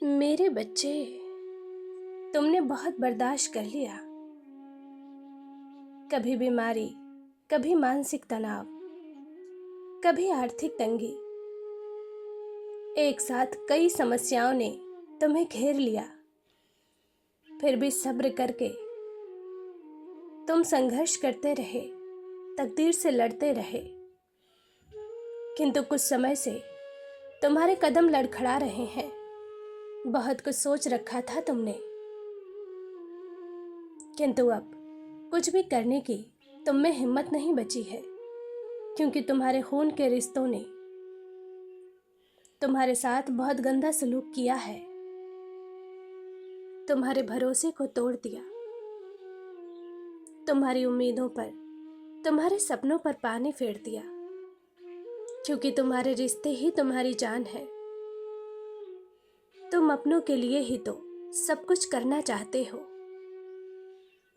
मेरे बच्चे, तुमने बहुत बर्दाश्त कर लिया। कभी बीमारी, कभी मानसिक तनाव, कभी आर्थिक तंगी। एक साथ कई समस्याओं ने तुम्हें घेर लिया। फिर भी सब्र करके तुम संघर्ष करते रहे, तकदीर से लड़ते रहे। किंतु कुछ समय से तुम्हारे कदम लड़खड़ा रहे हैं। बहुत कुछ सोच रखा था तुमने, किंतु अब कुछ भी करने की तुम में हिम्मत नहीं बची है, क्योंकि तुम्हारे खून के रिश्तों ने तुम्हारे साथ बहुत गंदा सलूक किया है। तुम्हारे भरोसे को तोड़ दिया, तुम्हारी उम्मीदों पर, तुम्हारे सपनों पर पानी फेर दिया, क्योंकि तुम्हारे रिश्ते ही तुम्हारी जान है। तुम अपनों के लिए ही तो सब कुछ करना चाहते हो,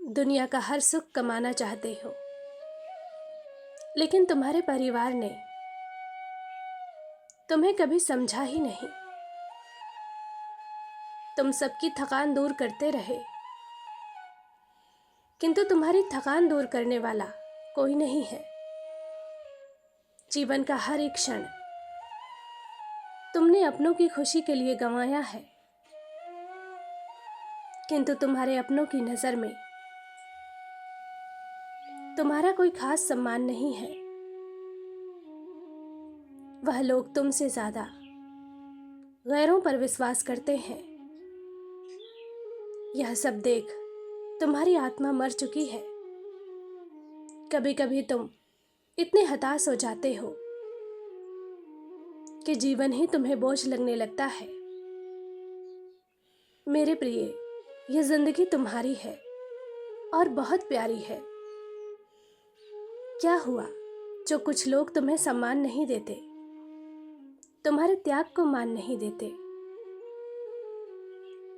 दुनिया का हर सुख कमाना चाहते हो, लेकिन तुम्हारे परिवार ने तुम्हें कभी समझा ही नहीं। तुम सबकी थकान दूर करते रहे, किंतु तुम्हारी थकान दूर करने वाला कोई नहीं है। जीवन का हर एक क्षण तुमने अपनों की खुशी के लिए गंवाया है, किंतु तुम्हारे अपनों की नजर में तुम्हारा कोई खास सम्मान नहीं है। वह लोग तुमसे ज्यादा गैरों पर विश्वास करते हैं। यह सब देख तुम्हारी आत्मा मर चुकी है। कभी कभी तुम इतने हताश हो जाते हो कि जीवन ही तुम्हें बोझ लगने लगता है। मेरे प्रिय, यह जिंदगी तुम्हारी है और बहुत प्यारी है। क्या हुआ जो कुछ लोग तुम्हें सम्मान नहीं देते, तुम्हारे त्याग को मान नहीं देते?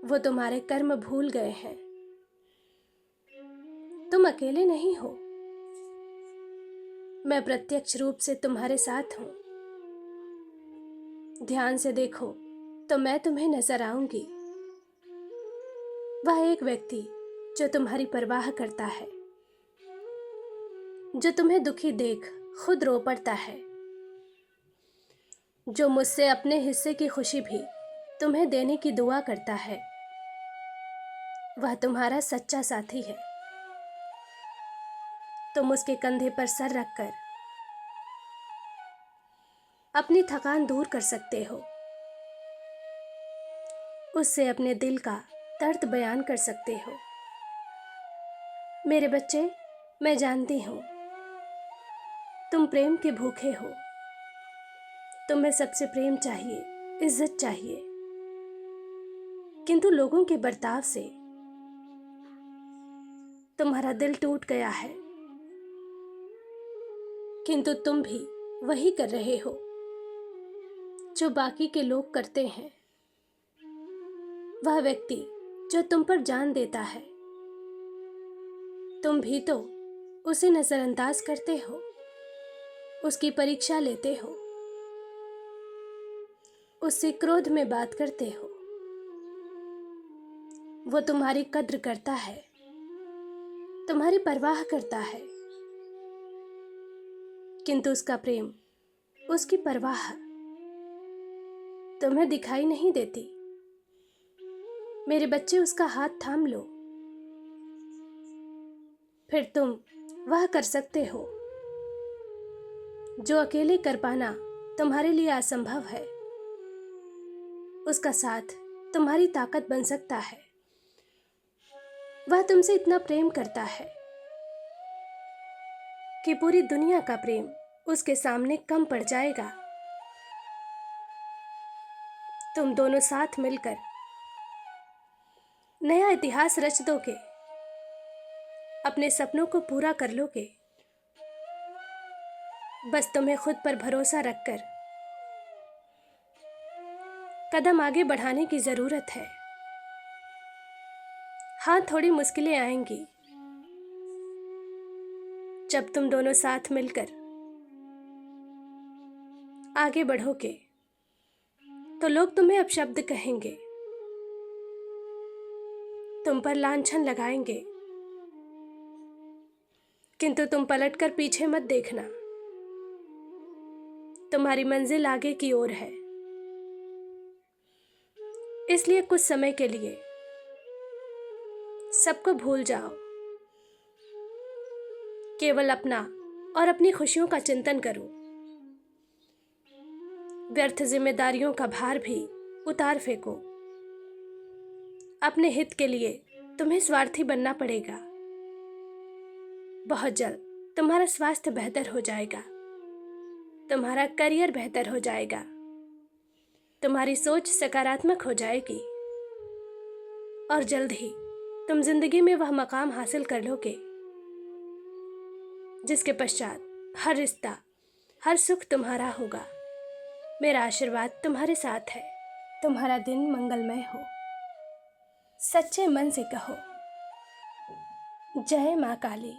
वो तुम्हारे कर्म भूल गए हैं। तुम अकेले नहीं हो, मैं प्रत्यक्ष रूप से तुम्हारे साथ हूं। ध्यान से देखो तो मैं तुम्हें नजर आऊंगी। वह एक व्यक्ति जो तुम्हारी परवाह करता है, जो तुम्हें दुखी देख खुद रो पड़ता है, जो मुझसे अपने हिस्से की खुशी भी तुम्हें देने की दुआ करता है। वह तुम्हारा सच्चा साथी है। तुम उसके कंधे पर सर रखकर अपनी थकान दूर कर सकते हो, उससे अपने दिल का दर्द बयान कर सकते हो। मेरे बच्चे, मैं जानती हूं तुम प्रेम के भूखे हो। तुम्हें सबसे प्रेम चाहिए, इज्जत चाहिए, किंतु लोगों के बर्ताव से तुम्हारा दिल टूट गया है। किंतु तुम भी वही कर रहे हो जो बाकी के लोग करते हैं। वह व्यक्ति जो तुम पर जान देता है, तुम भी तो उसे नजरअंदाज करते हो, उसकी परीक्षा लेते हो, उससे क्रोध में बात करते हो। वो तुम्हारी कद्र करता है, तुम्हारी परवाह करता है, किंतु उसका प्रेम, उसकी परवाह तुम्हें दिखाई नहीं देती। मेरे बच्चे, उसका हाथ थाम लो, फिर तुम वह कर सकते हो जो अकेले कर पाना तुम्हारे लिए असंभव है। उसका साथ तुम्हारी ताकत बन सकता है। वह तुमसे इतना प्रेम करता है कि पूरी दुनिया का प्रेम उसके सामने कम पड़ जाएगा। तुम दोनों साथ मिलकर नया इतिहास रच दोगे, अपने सपनों को पूरा कर लोगे। बस तुम्हें खुद पर भरोसा रखकर कदम आगे बढ़ाने की जरूरत है। हाँ, थोड़ी मुश्किलें आएंगी। जब तुम दोनों साथ मिलकर आगे बढ़ोगे तो लोग तुम्हें अपशब्द कहेंगे, तुम पर लांछन लगाएंगे, किंतु तुम पलटकर पीछे मत देखना। तुम्हारी मंजिल आगे की ओर है। इसलिए कुछ समय के लिए सबको भूल जाओ, केवल अपना और अपनी खुशियों का चिंतन करो। व्यर्थ जिम्मेदारियों का भार भी उतार फेंको। अपने हित के लिए तुम्हें स्वार्थी बनना पड़ेगा। बहुत जल्द तुम्हारा स्वास्थ्य बेहतर हो जाएगा, तुम्हारा करियर बेहतर हो जाएगा, तुम्हारी सोच सकारात्मक हो जाएगी और जल्द ही तुम जिंदगी में वह मकाम हासिल कर लोगे जिसके पश्चात हर रिश्ता, हर सुख तुम्हारा होगा। मेरा आशीर्वाद तुम्हारे साथ है। तुम्हारा दिन मंगलमय हो। सच्चे मन से कहो, जय माँ काली।